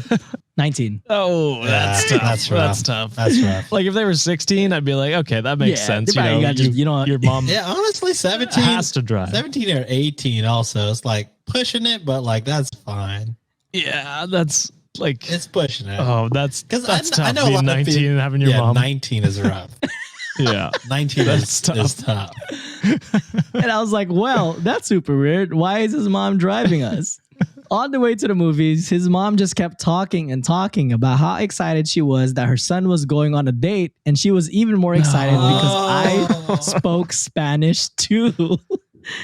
19. Oh, that's tough. That's rough. That's tough. That's rough. Like if they were 16, I'd be like, okay, that makes sense. You know, your mom Yeah, honestly, 17 has to drive. 17 or 18 also. It's like pushing it, but like that's fine. Yeah, that's like it's pushing it. Oh, that's tough. I know being 19 and having your mom. 19 is rough. Yeah. 19 is tough. And I was like, well, that's super weird. Why is his mom driving us? On the way to the movies, his mom just kept talking and talking about how excited she was that her son was going on a date. And she was even more excited because I spoke Spanish too.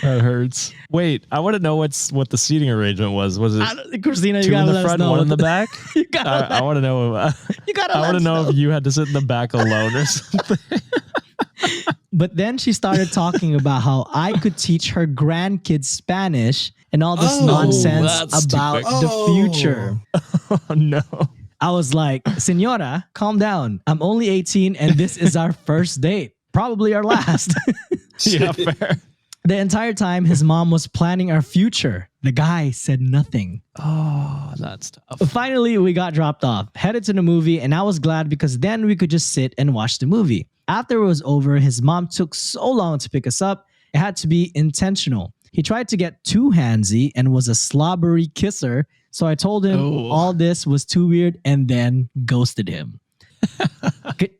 That hurts. Wait, I want to know what the seating arrangement was. Was it Christina, two you in gotta the front, one in the back? I want to know. You gotta I want to know if you had to sit in the back alone or something. But then she started talking about how I could teach her grandkids Spanish and all this nonsense about the future. Oh, no. I was like, Senora, calm down. I'm only 18 and this is our first date. Probably our last. Yeah, fair. The entire time, his mom was planning our future. The guy said nothing. Oh, that's tough. Finally, we got dropped off, headed to the movie, and I was glad because then we could just sit and watch the movie. After it was over, his mom took so long to pick us up. It had to be intentional. He tried to get too handsy and was a slobbery kisser, so I told him all this was too weird and then ghosted him.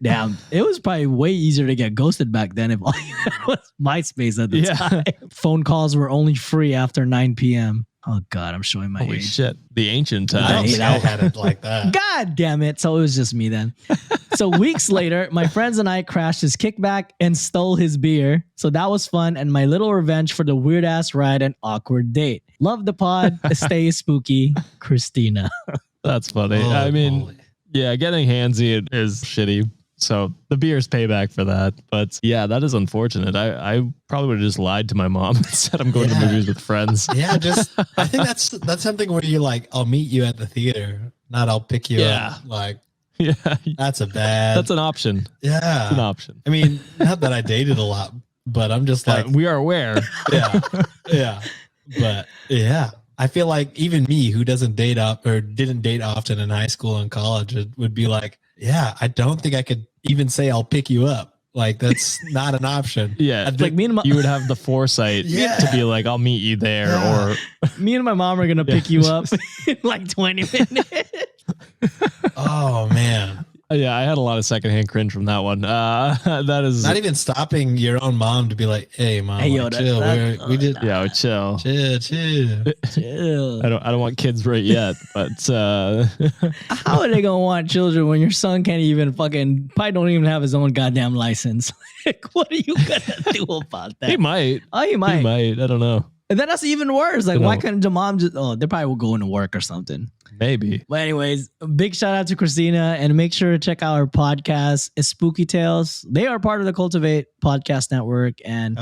Damn, it was probably way easier to get ghosted back then if all you had was MySpace at the time. Phone calls were only free after 9 p.m. Oh God, I'm showing my Holy age. shit. The ancient I don't times. think I had it like that. God damn it. So it was just me then. So weeks later, my friends and I crashed his kickback and stole his beer. So that was fun and my little revenge for the weird ass ride and awkward date. Love the pod. Stay spooky, Christina. That's funny. I mean, yeah, getting handsy is shitty. So the beer's payback for that. But yeah, that is unfortunate. I probably would have just lied to my mom and said I'm going to movies with friends. Yeah, I think that's something where you're like, I'll meet you at the theater, not I'll pick you up. Like, yeah, that's an option. Yeah. It's an option. I mean, not that I dated a lot, but I'm just like, we are aware. Yeah. But yeah. I feel like even me who didn't date often in high school and college would be like, yeah, I don't think I could even say I'll pick you up. Like that's not an option. Yeah. Like me and you would have the foresight to be like, I'll meet you there. Or me and my mom are going to pick you up in like 20 minutes. Oh man. Yeah, I had a lot of secondhand cringe from that one. That is not even stopping your own mom to be like, "Hey, mom, hey, like, chill. We did, chill. Chill. I don't want kids right yet, but how are they gonna want children when your son can't even probably don't even have his own goddamn license? Like, what are you gonna do about that? He might. Oh, he might. I don't know. And then that's even worse. Like, why couldn't the mom just? Oh, they probably will go into work or something. Maybe. But anyways, a big shout out to Christina and make sure to check out our podcast. It's Spooky Tales. They are part of the Cultivate podcast network. And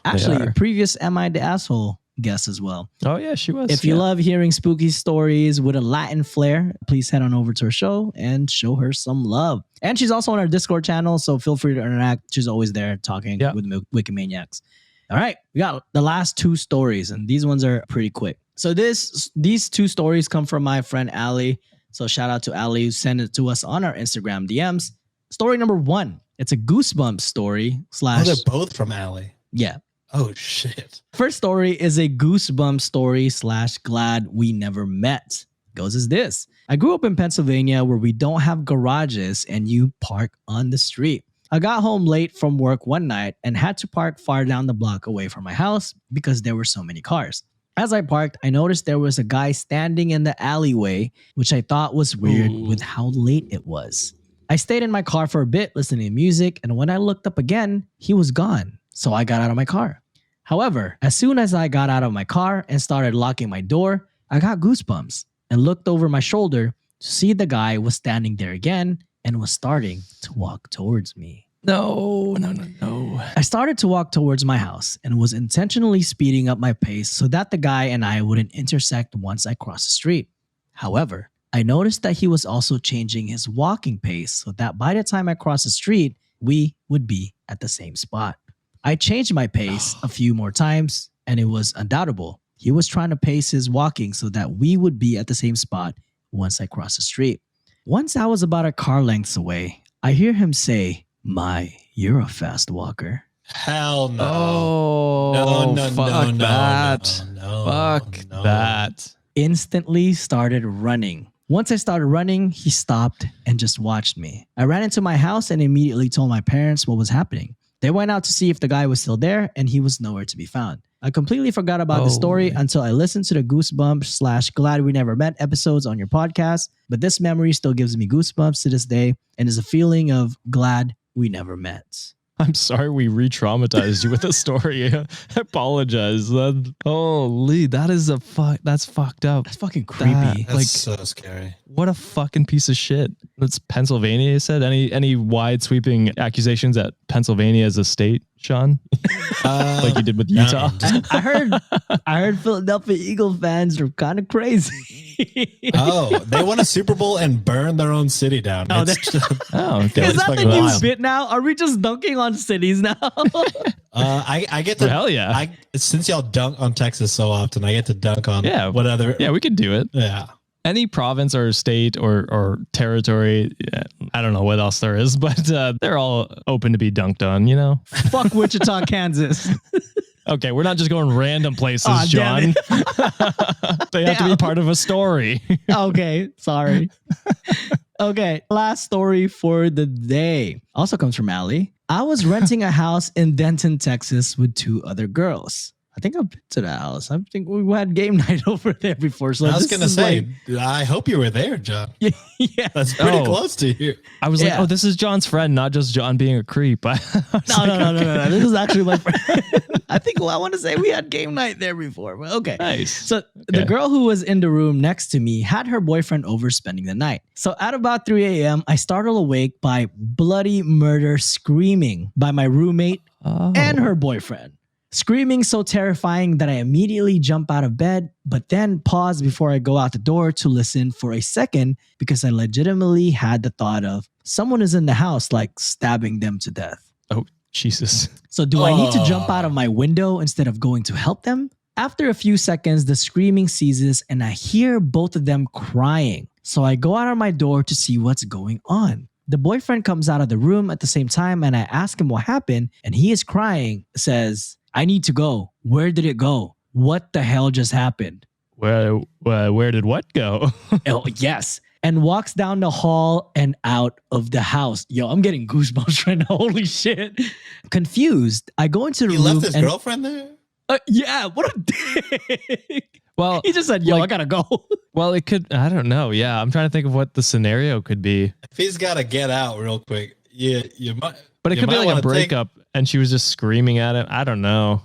actually a previous Am I the Asshole guest as well. Oh yeah, she was. If you love hearing spooky stories with a Latin flair, please head on over to her show and show her some love. And she's also on our Discord channel, so feel free to interact. She's always there talking with Wikimaniacs. All right, we got the last two stories, and these ones are pretty quick. So these two stories come from my friend Ali. So shout out to Ali who sent it to us on our Instagram DMs. Story number 1. It's a Goosebumps story / they're both from Ali. Yeah. Oh shit. First story is a Goosebumps story / glad we never met. Goes as this. I grew up in Pennsylvania where we don't have garages and you park on the street. I got home late from work one night and had to park far down the block away from my house because there were so many cars. As I parked, I noticed there was a guy standing in the alleyway, which I thought was weird with how late it was. I stayed in my car for a bit listening to music, and when I looked up again, he was gone. So I got out of my car. However, as soon as I got out of my car and started locking my door, I got goosebumps and looked over my shoulder to see the guy was standing there again and was starting to walk towards me. No. I started to walk towards my house and was intentionally speeding up my pace so that the guy and I wouldn't intersect once I crossed the street. However, I noticed that he was also changing his walking pace so that by the time I crossed the street, we would be at the same spot. I changed my pace a few more times and it was undoubtable. He was trying to pace his walking so that we would be at the same spot once I crossed the street. Once I was about a car length away, I hear him say, "My, you're a fast walker." Hell no. Oh, no. Fuck that. Instantly started running. Once I started running, he stopped and just watched me. I ran into my house and immediately told my parents what was happening. They went out to see if the guy was still there and he was nowhere to be found. I completely forgot about the story until I listened to the Goosebumps / Glad We Never Met episodes on your podcast, but this memory still gives me goosebumps to this day and is a feeling of glad we never met. I'm sorry we re-traumatized you with a story. I apologize. Holy, that's fucked up. That's fucking creepy. That's so scary. What a fucking piece of shit. That's Pennsylvania, you said? Any wide sweeping accusations at Pennsylvania as a state, Sean? Like you did with Utah? I heard Philadelphia Eagle fans are kind of crazy. They won a Super Bowl and burned their own city down. Okay. Is that the new bit now? Are we just dunking on cities now? I get to hell yeah. Since y'all dunk on Texas so often, I get to dunk on what other. Yeah, we could do it. Yeah. Any province or state or territory, I don't know what else there is, but they're all open to be dunked on, you know? Fuck Wichita, Kansas. Okay, we're not just going random places, John. They have to be part of a story. Okay, sorry. Okay, last story for the day. Also comes from Allie. I was renting a house in Denton, Texas with 2 other girls. I think I've been to that house. I think we had game night over there before. So I was going to say, I hope you were there, John. Yeah. That's pretty close to you. I was like, this is John's friend, not just John being a creep. No. This is actually my friend. I think I want to say we had game night there before. But okay. Nice. So the girl who was in the room next to me had her boyfriend over spending the night. So at about 3 a.m., I startled awake by bloody murder screaming by my roommate and her boyfriend. Screaming so terrifying that I immediately jump out of bed, but then pause before I go out the door to listen for a second because I legitimately had the thought of someone is in the house, like stabbing them to death. Oh, Jesus. So do I need to jump out of my window instead of going to help them? After a few seconds, the screaming ceases and I hear both of them crying. So I go out of my door to see what's going on. The boyfriend comes out of the room at the same time and I ask him what happened and he is crying, says, I need to go. Where did it go? What the hell just happened? Where did what go? Oh, yes. And walks down the hall and out of the house. Yo, I'm getting goosebumps right now. Holy shit. Confused, I go into the room. He left his girlfriend there? Yeah, what a dick. Well, he just said, yo, I gotta go. Well, it could, I don't know. Yeah, I'm trying to think of what the scenario could be. If he's got to get out real quick, you might. But it could be like a breakup and she was just screaming at him. I don't know.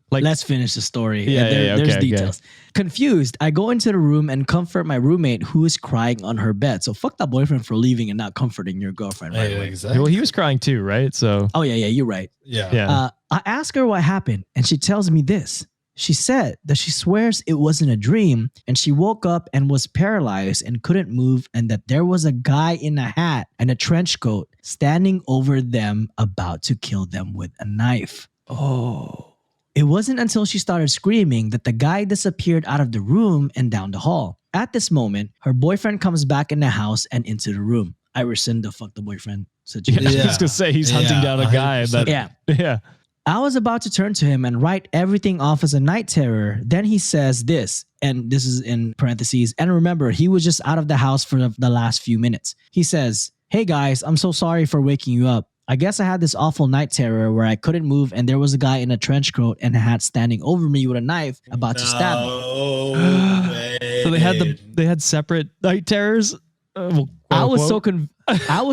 Let's finish the story. Yeah, there's details. Confused, I go into the room and comfort my roommate who is crying on her bed. So fuck that boyfriend for leaving and not comforting your girlfriend. Right? Exactly. Well, he was crying too, right? So. Oh, yeah, you're right. Yeah. I ask her what happened and she tells me this. She said that she swears it wasn't a dream and she woke up and was paralyzed and couldn't move and that there was a guy in a hat and a trench coat standing over them about to kill them with a knife. Oh. It wasn't until she started screaming that the guy disappeared out of the room and down the hall. At this moment, her boyfriend comes back in the house and into the room. I rescind the fuck the boyfriend situation. I was going to say he's hunting down a guy. Yeah. I was about to turn to him and write everything off as a night terror. Then he says this, and this is in parentheses. And remember, he was just out of the house for the last few minutes. He says, "Hey guys, I'm so sorry for waking you up. I guess I had this awful night terror where I couldn't move and there was a guy in a trench coat and a hat standing over me with a knife about to stab me." So they had separate night terrors? I was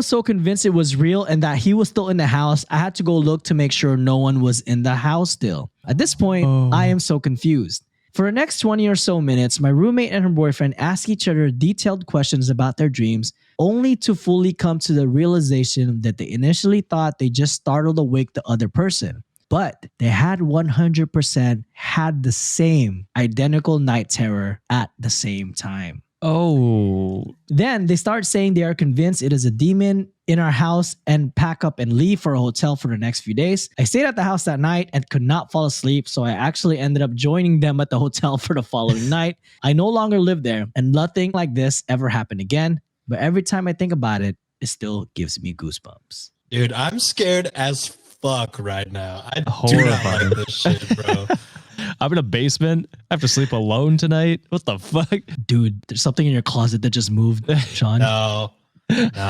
so convinced it was real and that he was still in the house. I had to go look to make sure no one was in the house still. At this point, I am so confused. For the next 20 or so minutes, my roommate and her boyfriend ask each other detailed questions about their dreams, only to fully come to the realization that they initially thought they just startled awake the other person. But they had 100% had the same identical night terror at the same time. Oh. Then they start saying they are convinced it is a demon in our house and pack up and leave for a hotel for the next few days. I stayed at the house that night and could not fall asleep, so I actually ended up joining them at the hotel for the following night. I no longer live there and nothing like this ever happened again, but every time I think about it, it still gives me goosebumps. Dude, I'm scared as fuck right now. I do not like this shit, bro. I'm in a basement. I have to sleep alone tonight. What the fuck? Dude, there's something in your closet that just moved, Sean. No,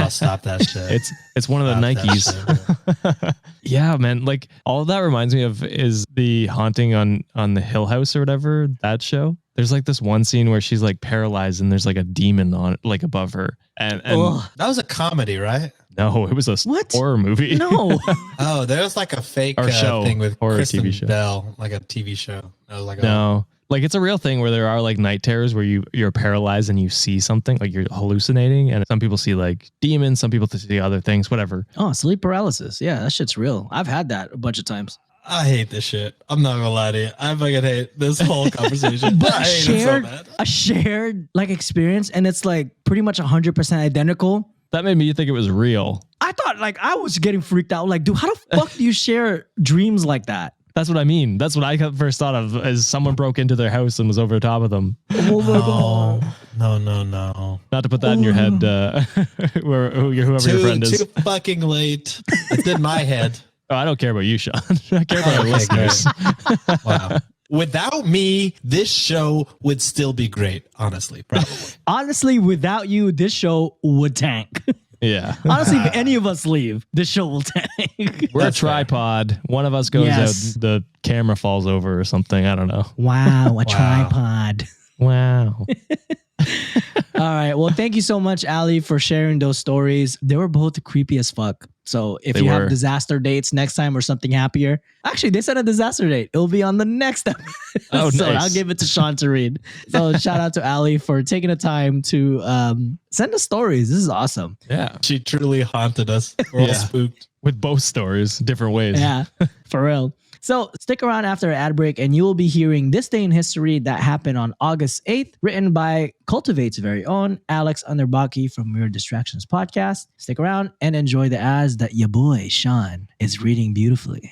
stop that shit. It's one of the Nikes. Yeah, man. Like all that reminds me of is the Haunting on the Hill House or whatever, that show. There's like this one scene where she's like paralyzed and there's like a demon on like above her. And that was a comedy, right? No, it was a horror movie. No. Oh, there was like a fake show, thing with horror Kristen TV show. Bell, like a TV show. That was like like it's a real thing where there are like night terrors where you're paralyzed and you see something, like you're hallucinating, and some people see like demons, some people see other things, whatever. Oh, sleep paralysis. Yeah, that shit's real. I've had that a bunch of times. I hate this shit. I'm not gonna lie to you. I fucking hate this whole conversation. But I hate it so bad. A shared like experience, and it's like pretty much 100% identical. That made me think it was real. I I thought like I was getting freaked out. Like, dude, how the fuck do you share dreams like that? That's what I mean. That's what I first thought of as someone broke into their house and was over top of them. Oh my God. No. Not to put that in your head, whoever your friend is. Too fucking late. It's in my head. Oh, I don't care about you, Sean. I care about our listeners. Wow. Without me, this show would still be great, honestly, probably. Honestly, without you, this show would tank. Yeah. Honestly, if any of us leave, this show will tank. We're a tripod. One of us goes out, the camera falls over or something. I don't know. Wow, tripod. Wow. All right. Well, thank you so much, Ali, for sharing those stories. They were both creepy as fuck. So if you have disaster dates next time or something happier, actually, they said a disaster date. It'll be on the next episode. Oh, so nice. I'll give it to Sean to read. So shout out to Ali for taking the time to send us stories. This is awesome. Yeah. She truly haunted us. We're all spooked. With both stories, different ways. Yeah, for real. So stick around after an ad break and you will be hearing This Day in History that happened on August 8th, written by Cultivate's very own Alex Underbaki from Weird Distractions podcast. Stick around and enjoy the ads that your boy Sean is reading beautifully.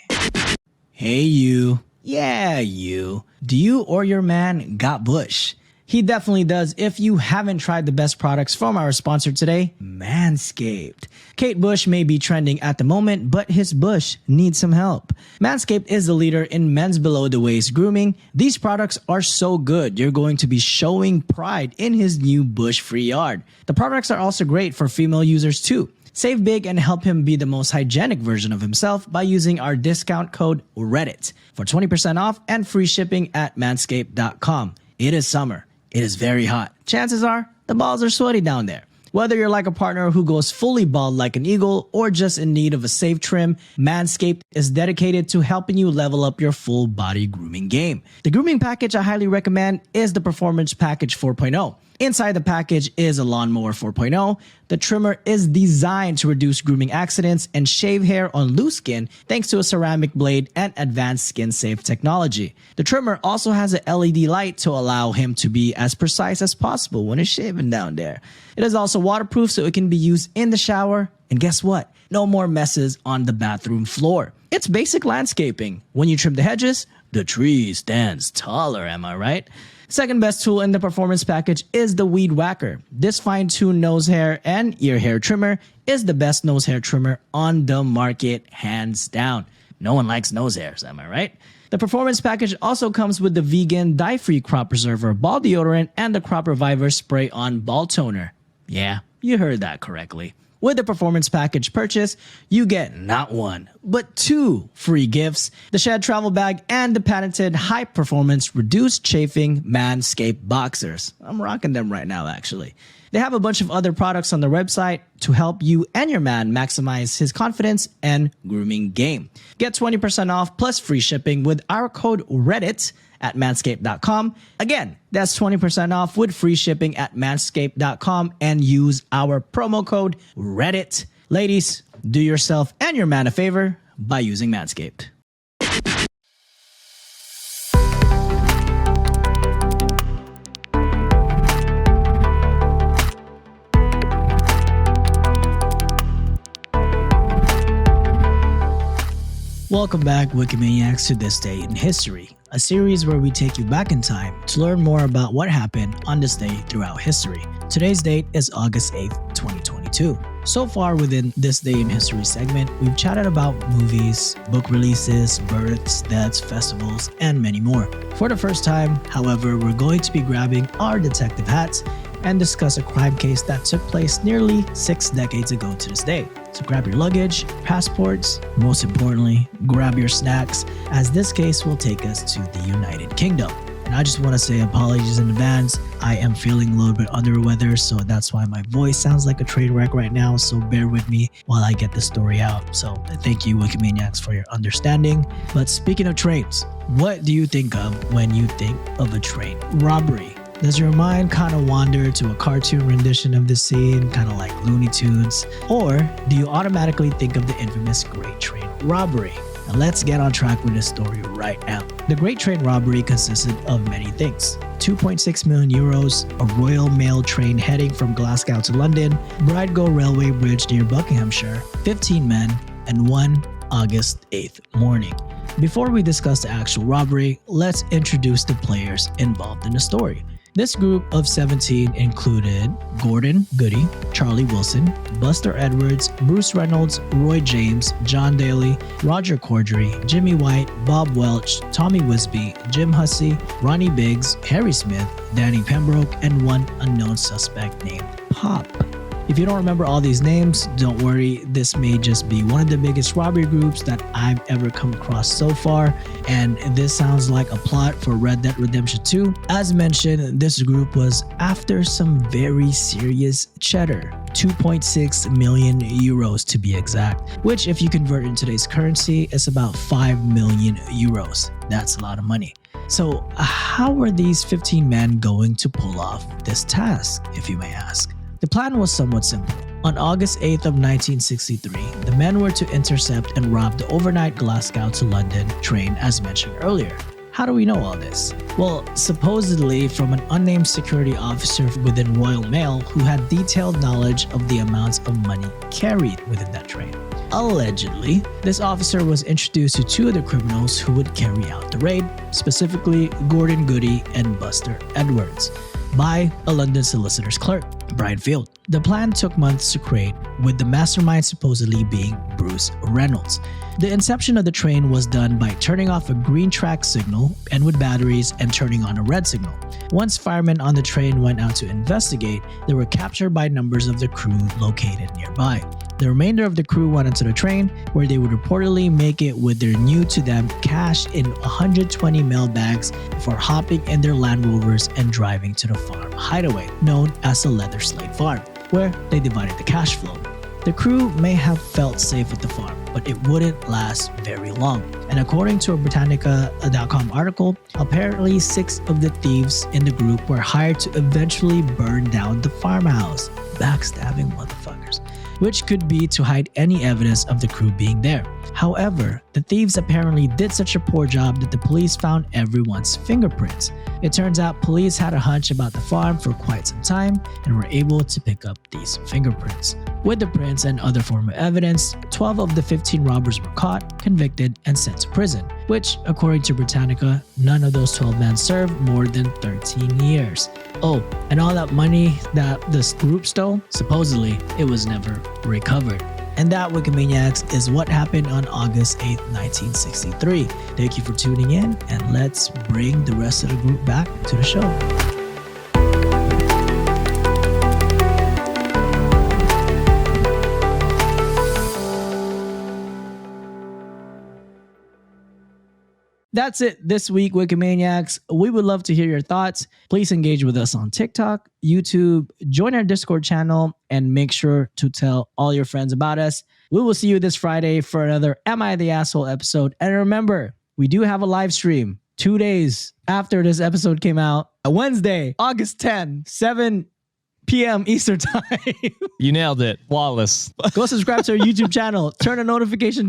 Hey you. Yeah, you. Do you or your man got bush? He definitely does if you haven't tried the best products from our sponsor today, MANSCAPED. Kate Bush may be trending at the moment, but his bush needs some help. MANSCAPED is the leader in men's below-the-waist grooming. These products are so good, you're going to be showing pride in his new bush-free yard. The products are also great for female users too. Save big and help him be the most hygienic version of himself by using our discount code REDDIT for 20% off and free shipping at manscaped.com. It is summer. It is very hot. Chances are the balls are sweaty down there. Whether you're like a partner who goes fully bald like an eagle or just in need of a safe trim, Manscaped is dedicated to helping you level up your full body grooming game. The grooming package I highly recommend is the Performance Package 4.0. Inside the package is a Lawnmower 4.0. The trimmer is designed to reduce grooming accidents and shave hair on loose skin thanks to a ceramic blade and advanced skin-safe technology. The trimmer also has an LED light to allow him to be as precise as possible when he's shaving down there. It is also waterproof so it can be used in the shower. And guess what? No more messes on the bathroom floor. It's basic landscaping. When you trim the hedges, the tree stands taller, am I right? Second best tool in the performance package is the Weed Whacker. This fine-tuned nose hair and ear hair trimmer is the best nose hair trimmer on the market, hands down. No one likes nose hairs, am I right? The performance package also comes with the vegan dye-free crop preserver ball deodorant and the crop reviver spray-on ball toner. Yeah, you heard that correctly. With the performance package purchase, you get not one, but two free gifts, the Shed Travel Bag and the patented high-performance reduced chafing Manscaped Boxers. I'm rocking them right now, actually. They have a bunch of other products on their website to help you and your man maximize his confidence and grooming game. Get 20% off plus free shipping with our code REDDIT at manscaped.com. Again, that's 20% off with free shipping at manscaped.com and use our promo code REDDIT. Ladies, do yourself and your man a favor by using Manscaped. Welcome back, Wikimaniacs, to This Day in History, a series where we take you back in time to learn more about what happened on this day throughout history. Today's date is August 8th, 2022. So far within This Day in History segment, we've chatted about movies, book releases, births, deaths, festivals, and many more. For the first time, however, we're going to be grabbing our detective hats and discuss a crime case that took place nearly 6 decades ago to this day. So grab your luggage, passports, most importantly, grab your snacks, as this case will take us to the United Kingdom. And I just want to say apologies in advance. I am feeling a little bit under the weather, so that's why my voice sounds like a train wreck right now, so bear with me while I get the story out. So thank you, Wikimaniacs, for your understanding. But speaking of trains, what do you think of when you think of a train robbery? Does your mind kind of wander to a cartoon rendition of the scene, kind of like Looney Tunes? Or do you automatically think of the infamous Great Train Robbery? Now let's get on track with this story right now. The Great Train Robbery consisted of many things. 2.6 million euros, a Royal Mail train heading from Glasgow to London, Bridegate Railway Bridge near Buckinghamshire, 15 men, and one August 8th morning. Before we discuss the actual robbery, let's introduce the players involved in the story. This group of 17 included Gordon Goody, Charlie Wilson, Buster Edwards, Bruce Reynolds, Roy James, John Daly, Roger Corddry, Jimmy White, Bob Welch, Tommy Wisby, Jim Hussey, Ronnie Biggs, Harry Smith, Danny Pembroke, and one unknown suspect named Pop. If you don't remember all these names, don't worry, this may just be one of the biggest robbery groups that I've ever come across so far, and this sounds like a plot for Red Dead Redemption 2. As mentioned, this group was after some very serious cheddar, 2.6 million euros to be exact, which if you convert in today's currency, is about 5 million euros. That's a lot of money. So how were these 15 men going to pull off this task, if you may ask? The plan was somewhat simple. On August 8th of 1963, the men were to intercept and rob the overnight Glasgow to London train as mentioned earlier. How do we know all this? Well, supposedly from an unnamed security officer within Royal Mail who had detailed knowledge of the amounts of money carried within that train. Allegedly, this officer was introduced to two of the criminals who would carry out the raid, specifically Gordon Goody and Buster Edwards, by a London solicitor's clerk, Brian Field. The plan took months to create, with the mastermind supposedly being Bruce Reynolds. The inception of the train was done by turning off a green track signal and with batteries and turning on a red signal. Once firemen on the train went out to investigate, they were captured by numbers of the crew located nearby. The remainder of the crew went onto the train, where they would reportedly make it with their new-to-them cash in 120 mail bags before hopping in their Land Rovers and driving to the farm hideaway, known as the Leather Slate Farm, where they divided the cash flow. The crew may have felt safe at the farm, but it wouldn't last very long. And according to a Britannica.com article, apparently 6 of the thieves in the group were hired to eventually burn down the farmhouse. Backstabbing motherfuckers. Which could be to hide any evidence of the crew being there. However, the thieves apparently did such a poor job that the police found everyone's fingerprints. It turns out police had a hunch about the farm for quite some time and were able to pick up these fingerprints. With the prints and other form of evidence, 12 of the 15 robbers were caught, convicted, and sent to prison, which, according to Britannica, none of those 12 men served more than 13 years. Oh, and all that money that this group stole, supposedly, it was never recovered. And that, Wikimaniacs, is what happened on August 8th, 1963. Thank you for tuning in, and let's bring the rest of the group back to the show. That's it this week, Wikimaniacs. We would love to hear your thoughts. Please engage with us on TikTok, YouTube, join our Discord channel, and make sure to tell all your friends about us. We will see you this Friday for another Am I the Asshole episode. And remember, we do have a live stream 2 days after this episode came out. Wednesday, August 10, 7 p.m. Eastern time. You nailed it. Flawless. Go subscribe to our YouTube channel. Turn a notification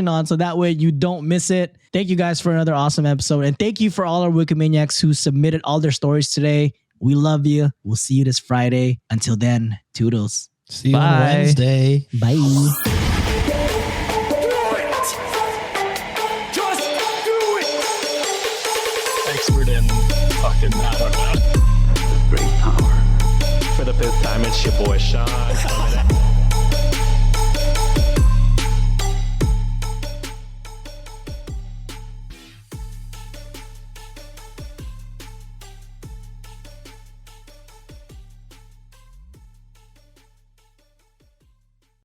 on so that way you don't miss it. Thank you guys for another awesome episode. And thank you for all our Wikimaniacs who submitted all their stories today. We love you. We'll see you this Friday. Until then, toodles. See you on Wednesday. Bye. Expert in fucking, I don't know. Great power. For the 5th time, it's your boy Sean.